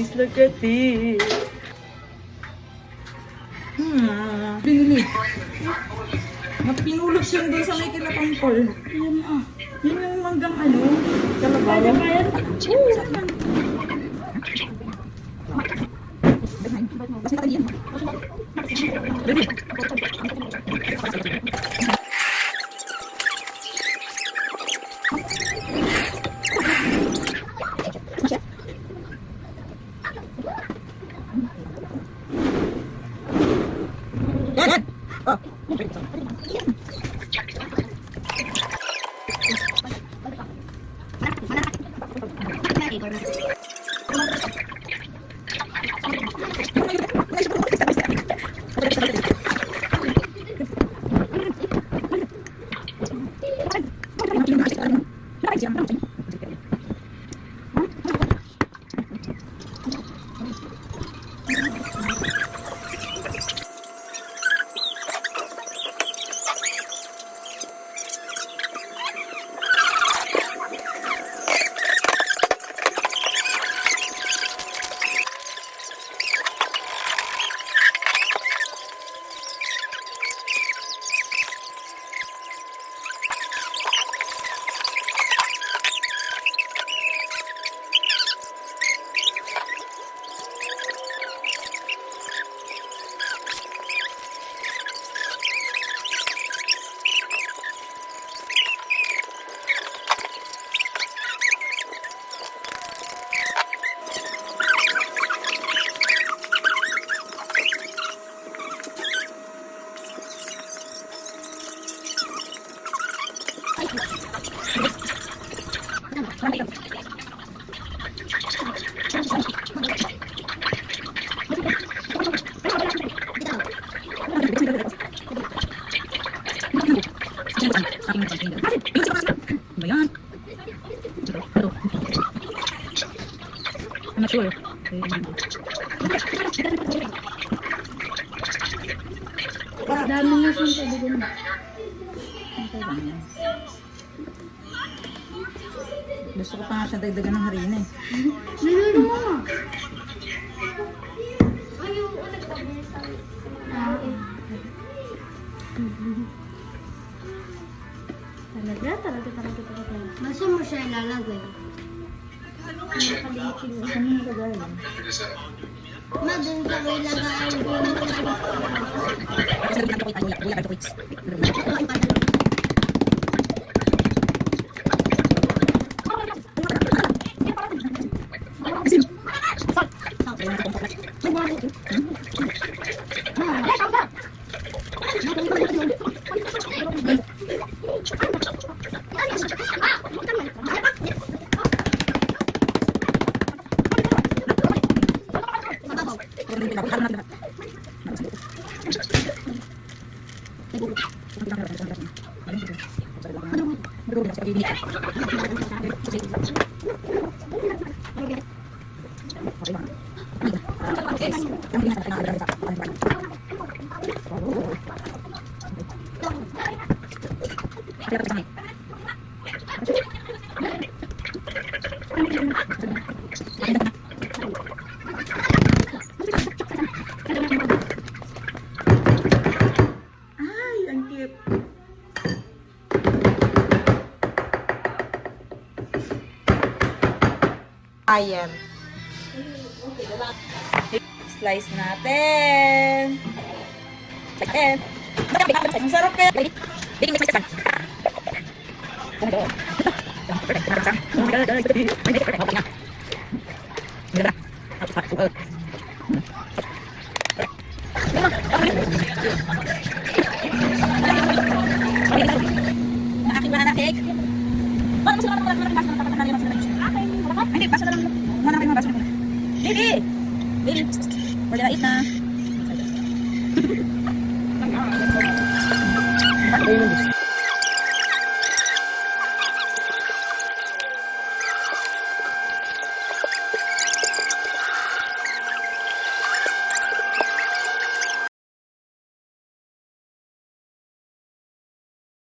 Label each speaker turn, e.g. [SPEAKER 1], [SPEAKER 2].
[SPEAKER 1] guys, look at this. Binili. Pinulot yun doon sa may kinakampol. Yan Yun yung manggang ano, kalabaw. I'm not sure.
[SPEAKER 2] Dami nga siya sa bigyan.
[SPEAKER 1] Gusto ko pa nga siya dagdagan ng harina eh.
[SPEAKER 2] Nilolo mo. Talaga. Basta mo siya ilalagay.
[SPEAKER 1] Saan yung nagagay lang?
[SPEAKER 2] Ma, dun sa may lagayan ko.
[SPEAKER 1] Ay, ang cute. Ayan. Slice natin. Ayan. Ang sarap kaya. Aking banana cake. Hindi, baso na lang. Muna kayo mga baso na. Baby! Baby! Wala na eat na.